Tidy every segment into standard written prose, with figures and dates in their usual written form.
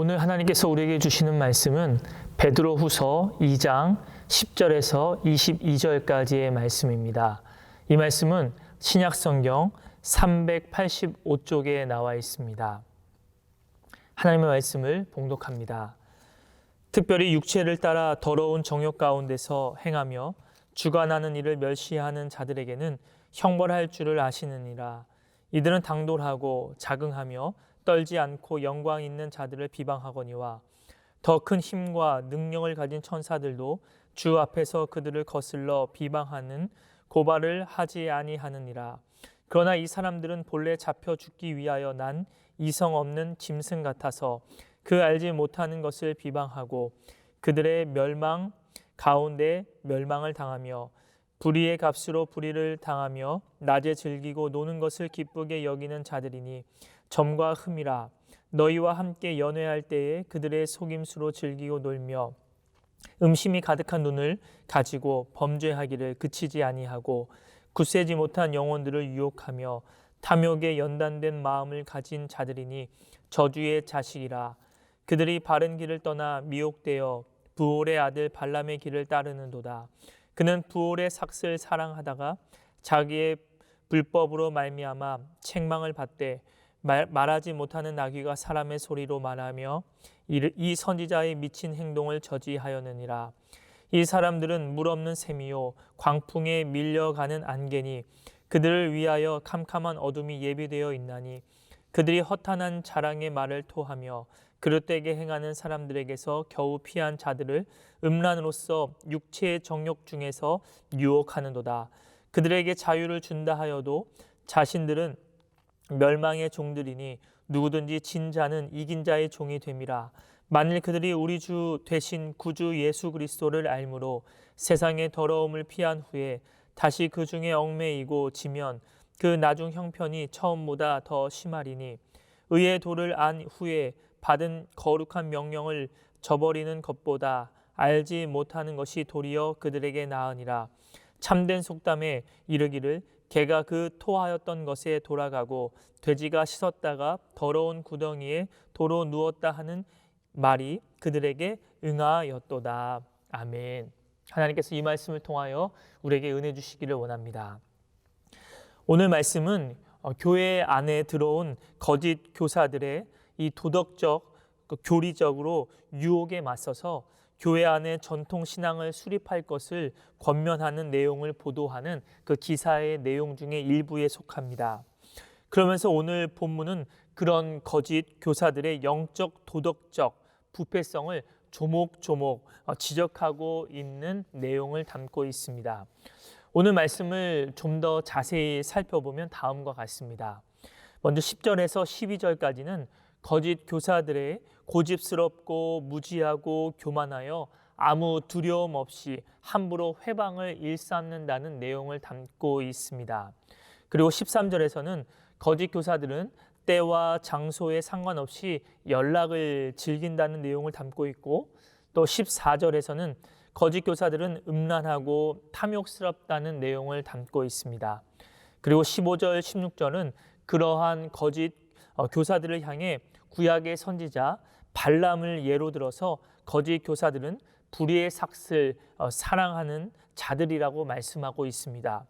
오늘 하나님께서 우리에게 주시는 말씀은 베드로후서 2장 10절에서 22절까지의 말씀입니다. 이 말씀은 신약성경 385쪽에 나와 있습니다. 하나님의 말씀을 봉독합니다. 특별히 육체를 따라 더러운 정욕 가운데서 행하며 주관하는 일을 멸시하는 자들에게는 형벌할 줄을 아시느니라. 이들은 당돌하고 자긍하며 떨지 않고 영광 있는 자들을 비방하거니와 더 큰 힘과 능력을 가진 천사들도 주 앞에서 그들을 거슬러 비방하는 고발을 하지 아니하느니라. 그러나 이 사람들은 본래 잡혀 죽기 위하여 난 이성 없는 짐승 같아서 그 알지 못하는 것을 비방하고 그들의 멸망 가운데 멸망을 당하며 불의의 값으로 불의를 당하며 낮에 즐기고 노는 것을 기쁘게 여기는 자들이니 점과 흠이라. 너희와 함께 연회할 때에 그들의 속임수로 즐기고 놀며 음심이 가득한 눈을 가지고 범죄하기를 그치지 아니하고 굳세지 못한 영혼들을 유혹하며 탐욕에 연단된 마음을 가진 자들이니 저주의 자식이라. 그들이 바른 길을 떠나 미혹되어 부올의 아들 발람의 길을 따르는도다. 그는 부올의 삭슬 사랑하다가 자기의 불법으로 말미암아 책망을 받되 말하지 못하는 나귀가 사람의 소리로 말하며 이 선지자의 미친 행동을 저지하였느니라. 이 사람들은 물 없는 샘이요 광풍에 밀려가는 안개니 그들을 위하여 캄캄한 어둠이 예비되어 있나니 그들이 허탄한 자랑의 말을 토하며 그릇되게 행하는 사람들에게서 겨우 피한 자들을 음란으로서 육체의 정욕 중에서 유혹하는도다. 그들에게 자유를 준다 하여도 자신들은 멸망의 종들이니 누구든지 진 자는 이긴 자의 종이 됨이라. 만일 그들이 우리 주 되신 구주 예수 그리스도를 알므로 세상의 더러움을 피한 후에 다시 그 중에 얽매이고 지면 그 나중 형편이 처음보다 더 심하리니 의의 도를 안 후에 받은 거룩한 명령을 저버리는 것보다 알지 못하는 것이 도리어 그들에게 나으니라. 참된 속담에 이르기를 개가 그 토하였던 것에 돌아가고 돼지가 씻었다가 더러운 구덩이에 도로 누웠다 하는 말이 그들에게 응하였도다. 아멘. 하나님께서 이 말씀을 통하여 우리에게 은혜 주시기를 원합니다. 오늘 말씀은 교회 안에 들어온 거짓 교사들의 이 도덕적, 교리적으로 유혹에 맞서서 교회 안에 전통 신앙을 수립할 것을 권면하는 내용을 보도하는 그 기사의 내용 중에 일부에 속합니다. 그러면서 오늘 본문은 그런 거짓 교사들의 영적 도덕적 부패성을 조목조목 지적하고 있는 내용을 담고 있습니다. 오늘 말씀을 좀 더 자세히 살펴보면 다음과 같습니다. 먼저 10절에서 12절까지는 거짓 교사들의 고집스럽고 무지하고 교만하여 아무 두려움 없이 함부로 회방을 일삼는다는 내용을 담고 있습니다. 그리고 13절에서는 거짓 교사들은 때와 장소에 상관없이 연락을 즐긴다는 내용을 담고 있고 또 14절에서는 거짓 교사들은 음란하고 탐욕스럽다는 내용을 담고 있습니다. 그리고 15절, 16절은 그러한 거짓 교사들을 향해 구약의 선지자 발람을 예로 들어서 거짓 교사들은 불의의 삭슬 사랑하는 자들이라고 말씀하고 있습니다.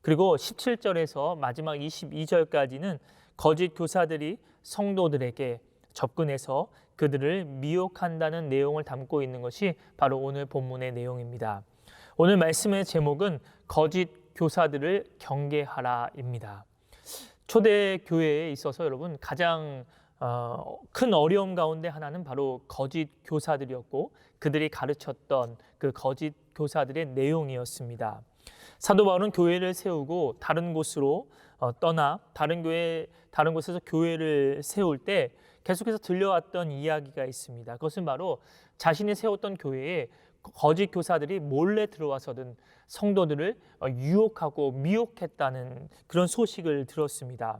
그리고 17절에서 마지막 22절까지는 거짓 교사들이 성도들에게 접근해서 그들을 미혹한다는 내용을 담고 있는 것이 바로 오늘 본문의 내용입니다. 오늘 말씀의 제목은 거짓 교사들을 경계하라입니다. 초대 교회에 있어서 여러분 가장 큰 어려움 가운데 하나는 바로 거짓 교사들이었고 그들이 가르쳤던 그 거짓 교사들의 내용이었습니다. 사도 바울은 교회를 세우고 다른 곳으로 떠나 다른 곳에서 교회를 세울 때 계속해서 들려왔던 이야기가 있습니다. 그것은 바로 자신이 세웠던 교회에 거짓 교사들이 몰래 들어와서든 성도들을 유혹하고 미혹했다는 그런 소식을 들었습니다.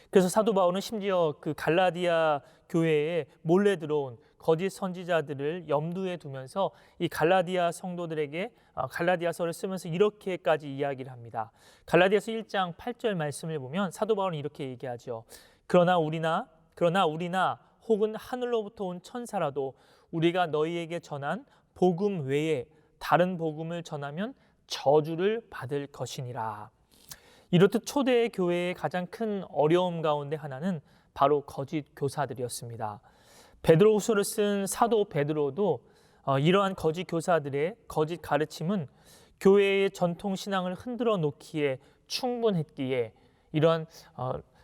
그래서 사도 바울은 심지어 그 갈라디아 교회에 몰래 들어온 거짓 선지자들을 염두에 두면서 이 갈라디아 성도들에게 갈라디아서를 쓰면서 이렇게까지 이야기를 합니다. 갈라디아서 1장 8절 말씀을 보면 사도 바울은 이렇게 얘기하죠. 그러나 우리나 혹은 하늘로부터 온 천사라도 우리가 너희에게 전한 복음 외에 다른 복음을 전하면 저주를 받을 것이니라. 이렇듯 초대 교회의 가장 큰 어려움 가운데 하나는 바로 거짓 교사들이었습니다. 베드로후서를 쓴 사도 베드로도 이러한 거짓 교사들의 거짓 가르침은 교회의 전통 신앙을 흔들어 놓기에 충분했기에 이러한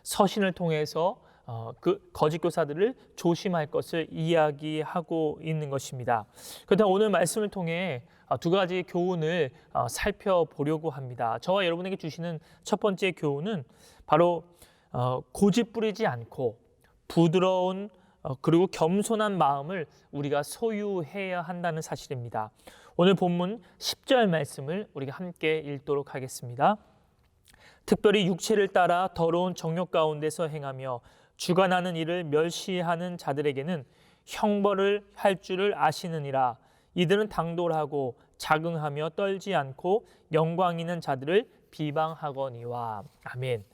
서신을 통해서 그 거짓 교사들을 조심할 것을 이야기하고 있는 것입니다. 그렇다면 오늘 말씀을 통해 두 가지 교훈을 살펴보려고 합니다. 저와 여러분에게 주시는 첫 번째 교훈은 바로 고집 부리지 않고 부드러운 그리고 겸손한 마음을 우리가 소유해야 한다는 사실입니다. 오늘 본문 10절 말씀을 우리가 함께 읽도록 하겠습니다. 특별히 육체를 따라 더러운 정욕 가운데서 행하며 주관하는 일을 멸시하는 자들에게는 형벌을 할 줄을 아시느니라. 이들은 당돌하고 자긍하며 떨지 않고 영광 있는 자들을 비방하거니와. 아멘.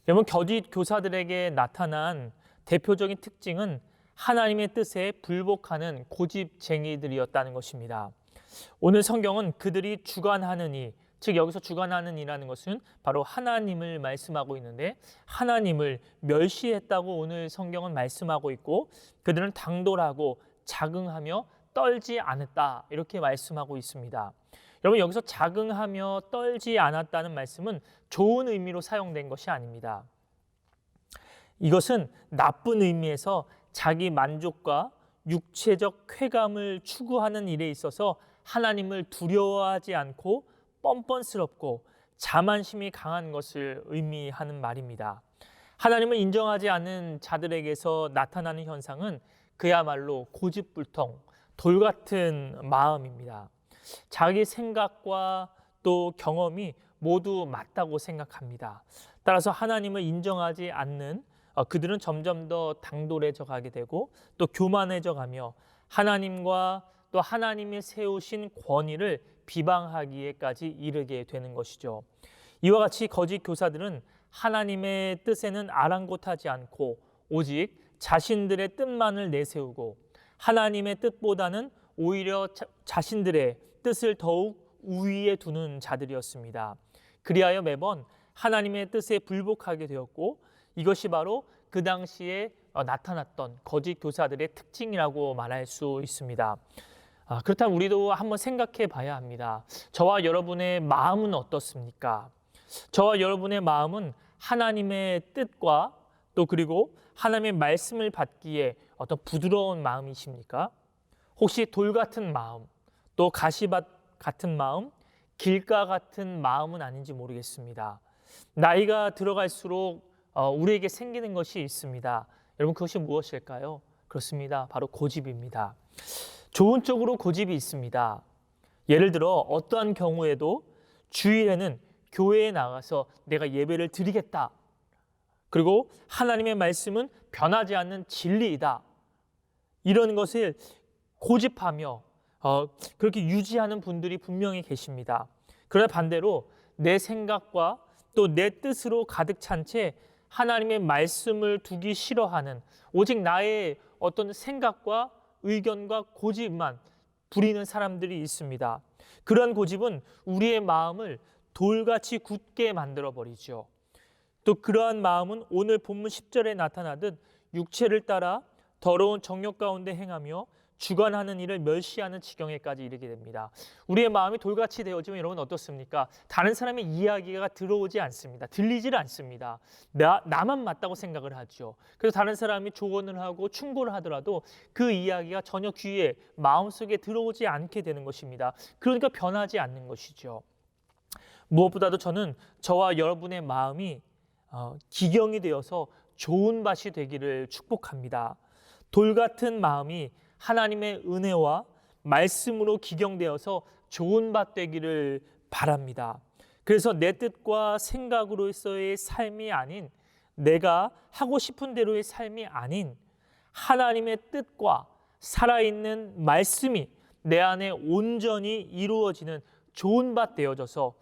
여러분, 거짓 교사들에게 나타난 대표적인 특징은 하나님의 뜻에 불복하는 고집쟁이들이었다는 것입니다. 오늘 성경은 그들이 주관하느니, 즉 여기서 주관하느니라는 것은 바로 하나님을 말씀하고 있는데 하나님을 멸시했다고 오늘 성경은 말씀하고 있고 그들은 당돌하고 자긍하며 떨지 않았다 이렇게 말씀하고 있습니다. 여러분, 여기서 자긍하며 떨지 않았다는 말씀은 좋은 의미로 사용된 것이 아닙니다. 이것은 나쁜 의미에서 자기 만족과 육체적 쾌감을 추구하는 일에 있어서 하나님을 두려워하지 않고 뻔뻔스럽고 자만심이 강한 것을 의미하는 말입니다. 하나님을 인정하지 않는 자들에게서 나타나는 현상은 그야말로 고집불통, 돌 같은 마음입니다. 자기 생각과 또 경험이 모두 맞다고 생각합니다. 따라서 하나님을 인정하지 않는 그들은 점점 더 당돌해져 가게 되고 또 교만해져 가며 하나님과 또 하나님이 세우신 권위를 비방하기에까지 이르게 되는 것이죠. 이와 같이 거짓 교사들은 하나님의 뜻에는 아랑곳하지 않고 오직 자신들의 뜻만을 내세우고 하나님의 뜻보다는 오히려 자신들의 뜻을 더욱 우위에 두는 자들이었습니다. 그리하여 매번 하나님의 뜻에 불복하게 되었고 이것이 바로 그 당시에 나타났던 거짓 교사들의 특징이라고 말할 수 있습니다. 그렇다면 우리도 한번 생각해 봐야 합니다. 저와 여러분의 마음은 어떻습니까? 저와 여러분의 마음은 하나님의 뜻과 또 그리고 하나님의 말씀을 받기에 어떤 부드러운 마음이십니까? 혹시 돌 같은 마음, 또 가시밭 같은 마음, 길가 같은 마음은 아닌지 모르겠습니다. 나이가 들어갈수록 우리에게 생기는 것이 있습니다. 여러분, 그것이 무엇일까요? 그렇습니다. 바로 고집입니다. 좋은 쪽으로 고집이 있습니다. 예를 들어 어떠한 경우에도 주일에는 교회에 나가서 내가 예배를 드리겠다. 그리고 하나님의 말씀은 변하지 않는 진리이다. 이런 것을 고집하며 그렇게 유지하는 분들이 분명히 계십니다. 그러나 반대로 내 생각과 또 내 뜻으로 가득 찬 채 하나님의 말씀을 두기 싫어하는 오직 나의 어떤 생각과 의견과 고집만 부리는 사람들이 있습니다. 그러한 고집은 우리의 마음을 돌같이 굳게 만들어버리죠. 또 그러한 마음은 오늘 본문 10절에 나타나듯 육체를 따라 더러운 정욕 가운데 행하며 주관하는 일을 멸시하는 지경에까지 이르게 됩니다. 우리의 마음이 돌같이 되어지면 여러분 어떻습니까? 다른 사람의 이야기가 들어오지 않습니다. 들리지를 않습니다. 나만 맞다고 생각을 하죠. 그래서 다른 사람이 조언을 하고 충고를 하더라도 그 이야기가 전혀 귀에 마음속에 들어오지 않게 되는 것입니다. 그러니까 변하지 않는 것이죠. 무엇보다도 저는 저와 여러분의 마음이 기경이 되어서 좋은 밭이 되기를 축복합니다. 돌 같은 마음이 하나님의 은혜와 말씀으로 기경되어서 좋은 밭 되기를 바랍니다. 그래서 내 뜻과 생각으로서의 삶이 아닌 내가 하고 싶은 대로의 삶이 아닌 하나님의 뜻과 살아있는 말씀이 내 안에 온전히 이루어지는 좋은 밭 되어져서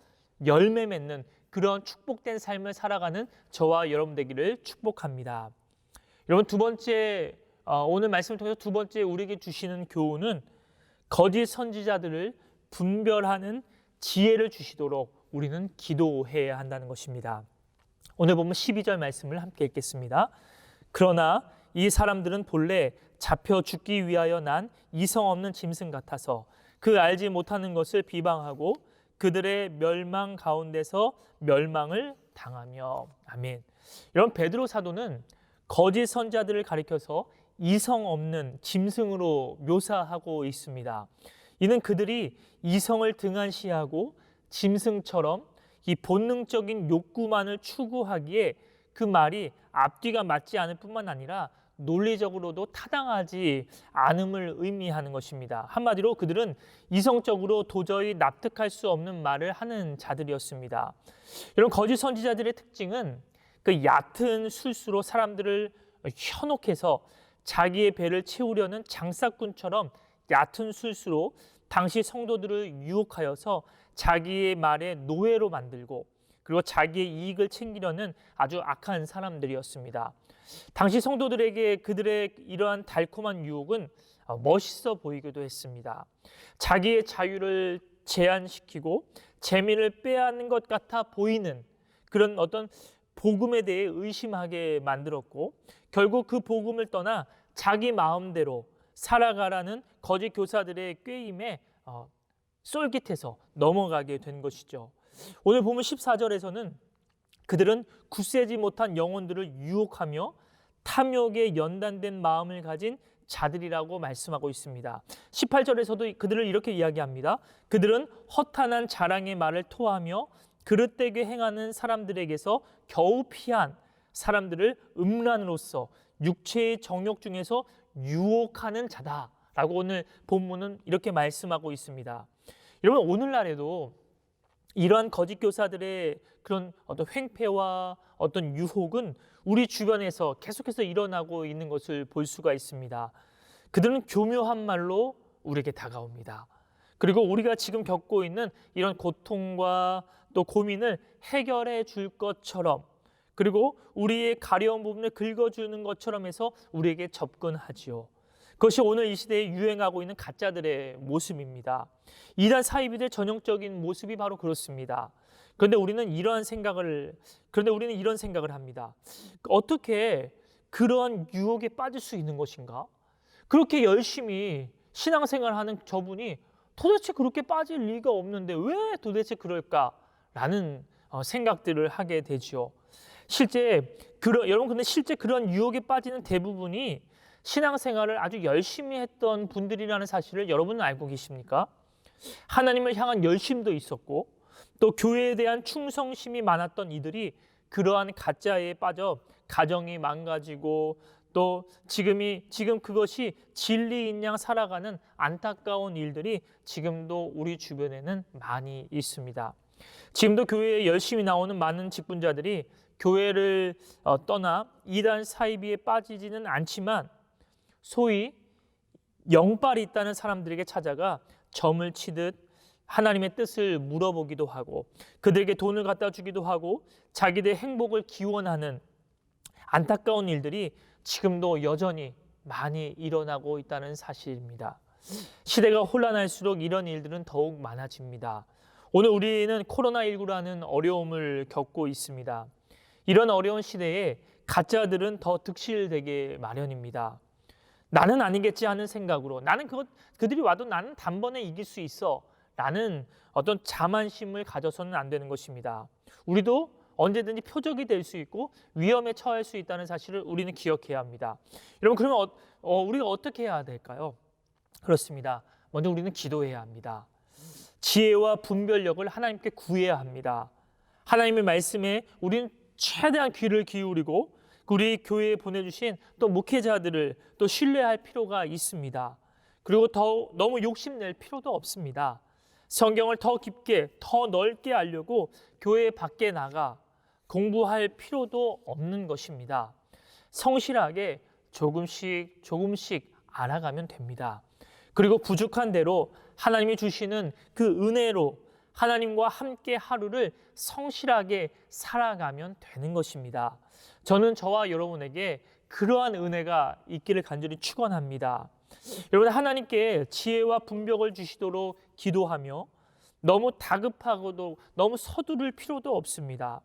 열매 맺는 그런 축복된 삶을 살아가는 저와 여러분 되기를 축복합니다. 여러분, 두 번째 오늘 말씀을 통해서 두 번째 우리에게 주시는 교훈은 거짓 선지자들을 분별하는 지혜를 주시도록 우리는 기도해야 한다는 것입니다. 오늘 보면 12절 말씀을 함께 읽겠습니다. 그러나 이 사람들은 본래 잡혀 죽기 위하여 난 이성 없는 짐승 같아서 그 알지 못하는 것을 비방하고 그들의 멸망 가운데서 멸망을 당하며. 아멘. 이런 베드로 사도는 거짓 선지자들을 가리켜서 이성 없는 짐승으로 묘사하고 있습니다. 이는 그들이 이성을 등한시하고 짐승처럼 이 본능적인 욕구만을 추구하기에 그 말이 앞뒤가 맞지 않을 뿐만 아니라 논리적으로도 타당하지 않음을 의미하는 것입니다. 한마디로 그들은 이성적으로 도저히 납득할 수 없는 말을 하는 자들이었습니다. 이런 거짓 선지자들의 특징은 그 얕은 술수로 사람들을 현혹해서 자기의 배를 채우려는 장사꾼처럼 얕은 술수로 당시 성도들을 유혹하여서 자기의 말에 노예로 만들고 그리고 자기의 이익을 챙기려는 아주 악한 사람들이었습니다. 당시 성도들에게 그들의 이러한 달콤한 유혹은 멋있어 보이기도 했습니다. 자기의 자유를 제한시키고 재미를 빼앗는 것 같아 보이는 그런 어떤 복음에 대해 의심하게 만들었고 결국 그 복음을 떠나 자기 마음대로 살아가라는 거짓 교사들의 꾀임에 쏠깃해서 넘어가게 된 것이죠. 오늘 보면 14절에서는 그들은 굳세지 못한 영혼들을 유혹하며 탐욕에 연단된 마음을 가진 자들이라고 말씀하고 있습니다. 18절에서도 그들을 이렇게 이야기합니다. 그들은 허탄한 자랑의 말을 토하며 그릇되게 행하는 사람들에게서 겨우 피한 사람들을 음란으로서 육체의 정욕 중에서 유혹하는 자다라고 오늘 본문은 이렇게 말씀하고 있습니다. 여러분, 오늘날에도 이러한 거짓 교사들의 그런 어떤 횡패와 어떤 유혹은 우리 주변에서 계속해서 일어나고 있는 것을 볼 수가 있습니다. 그들은 교묘한 말로 우리에게 다가옵니다. 그리고 우리가 지금 겪고 있는 이런 고통과 또 고민을 해결해 줄 것처럼 그리고 우리의 가려운 부분을 긁어주는 것처럼 해서 우리에게 접근하지요. 그것이 오늘 이 시대에 유행하고 있는 가짜들의 모습입니다. 이단 사이비들의 전형적인 모습이 바로 그렇습니다. 그런데 우리는 이런 생각을 합니다. 어떻게 그런 유혹에 빠질 수 있는 것인가? 그렇게 열심히 신앙생활하는 저분이 도대체 그렇게 빠질 리가 없는데 왜 도대체 그럴까라는 생각들을 하게 되죠. 여러분, 근데 실제 그런 유혹에 빠지는 대부분이 신앙생활을 아주 열심히 했던 분들이라는 사실을 여러분은 알고 계십니까? 하나님을 향한 열심도 있었고 또 교회에 대한 충성심이 많았던 이들이 그러한 가짜에 빠져 가정이 망가지고 또 지금 그것이 진리인 양 살아가는 안타까운 일들이 지금도 우리 주변에는 많이 있습니다. 지금도 교회에 열심히 나오는 많은 직분자들이 교회를 떠나 이단 사이비에 빠지지는 않지만 소위 영빨이 있다는 사람들에게 찾아가 점을 치듯 하나님의 뜻을 물어보기도 하고 그들에게 돈을 갖다 주기도 하고 자기들의 행복을 기원하는 안타까운 일들이 지금도 여전히 많이 일어나고 있다는 사실입니다. 시대가 혼란할수록 이런 일들은 더욱 많아집니다. 오늘 우리는 코로나19라는 어려움을 겪고 있습니다. 이런 어려운 시대에 가짜들은 더 득실되게 마련입니다. 나는 아니겠지 하는 생각으로 그들이 와도 나는 단번에 이길 수 있어 라는 어떤 자만심을 가져서는 안 되는 것입니다. 우리도 언제든지 표적이 될 수 있고 위험에 처할 수 있다는 사실을 우리는 기억해야 합니다. 여러분, 그러면 우리가 어떻게 해야 될까요? 그렇습니다. 먼저 우리는 기도해야 합니다. 지혜와 분별력을 하나님께 구해야 합니다. 하나님의 말씀에 우리는 최대한 귀를 기울이고 우리 교회에 보내주신 또 목회자들을 또 신뢰할 필요가 있습니다. 그리고 너무 욕심낼 필요도 없습니다. 성경을 더 깊게 더 넓게 알려고 교회 밖에 나가 공부할 필요도 없는 것입니다. 성실하게 조금씩 알아가면 됩니다. 그리고 부족한 대로 하나님이 주시는 그 은혜로 하나님과 함께 하루를 성실하게 살아가면 되는 것입니다. 저는 저와 여러분에게 그러한 은혜가 있기를 간절히 축원합니다. 여러분, 하나님께 지혜와 분별을 주시도록 기도하며 너무 다급하고도 너무 서두를 필요도 없습니다.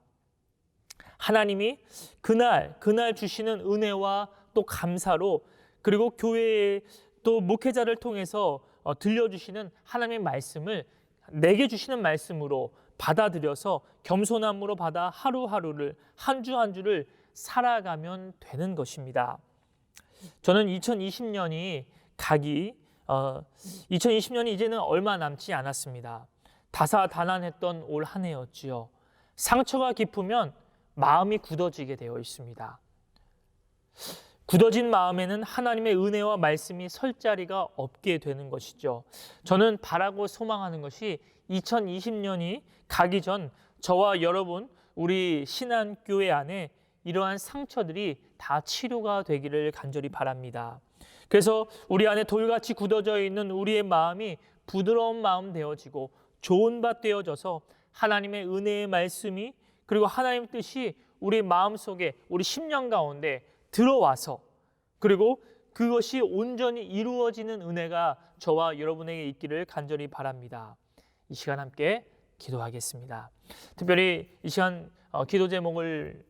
하나님이 그날 주시는 은혜와 또 감사로, 그리고 교회의 또 목회자를 통해서 들려주시는 하나님의 말씀을 내게 주시는 말씀으로 받아들여서 겸손함으로 받아 하루하루를, 한 주 한 주를 살아가면 되는 것입니다. 저는 2020년이 이제는 얼마 남지 않았습니다. 다사다난했던 올 한 해였지요. 상처가 깊으면 마음이 굳어지게 되어 있습니다. 굳어진 마음에는 하나님의 은혜와 말씀이 설 자리가 없게 되는 것이죠. 저는 바라고 소망하는 것이 2020년이 가기 전 저와 여러분, 우리 신안교회 안에 이러한 상처들이 다 치료가 되기를 간절히 바랍니다. 그래서 우리 안에 돌같이 굳어져 있는 우리의 마음이 부드러운 마음 되어지고 좋은 밭 되어져서 하나님의 은혜의 말씀이, 그리고 하나님의 뜻이 우리 마음속에, 우리 심령 가운데 들어와서, 그리고 그것이 온전히 이루어지는 은혜가 저와 여러분에게 있기를 간절히 바랍니다. 이 시간 함께 기도하겠습니다. 특별히 이 시간 기도 제목을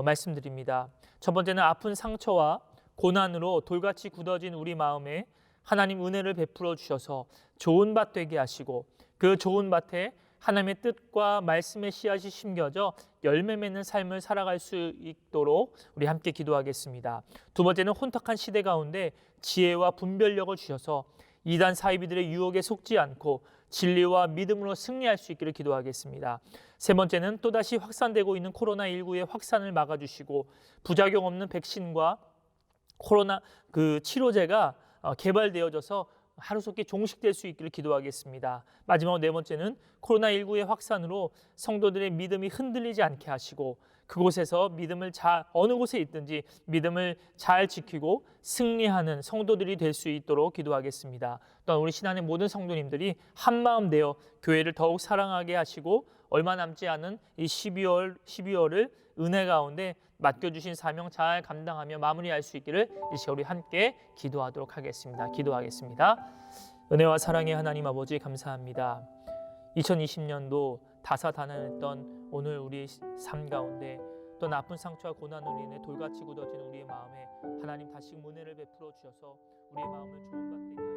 말씀드립니다. 첫 번째는 아픈 상처와 고난으로 돌같이 굳어진 우리 마음에 하나님 은혜를 베풀어 주셔서 좋은 밭 되게 하시고, 그 좋은 밭에 하나님의 뜻과 말씀의 씨앗이 심겨져 열매 맺는 삶을 살아갈 수 있도록 우리 함께 기도하겠습니다. 두 번째는 혼탁한 시대 가운데 지혜와 분별력을 주셔서 이단 사이비들의 유혹에 속지 않고 진리와 믿음으로 승리할 수 있기를 기도하겠습니다. 세 번째는 또다시 확산되고 있는 코로나19의 확산을 막아주시고 부작용 없는 백신과 코로나 치료제가 개발되어져서 하루속히 종식될 수 있기를 기도하겠습니다. 마지막 네 번째는 코로나19의 확산으로 성도들의 믿음이 흔들리지 않게 하시고 그곳에서 어느 곳에 있든지 믿음을 잘 지키고 승리하는 성도들이 될 수 있도록 기도하겠습니다. 또한 우리 신안의 모든 성도님들이 한마음 되어 교회를 더욱 사랑하게 하시고 얼마 남지 않은 이 12월을 은혜 가운데 맡겨주신 사명 잘 감당하며 마무리할 수 있기를 이 시간 우리 함께 기도하도록 하겠습니다. 기도하겠습니다. 은혜와 사랑의 하나님 아버지, 감사합니다. 2020년도 다사다난했던 오늘 우리 삶 가운데 또 나쁜 상처와 고난으로 인해 돌같이 굳어진 우리의 마음에 하나님 다시 은혜를 베풀어 주셔서 우리의 마음을 좋은 밭 되게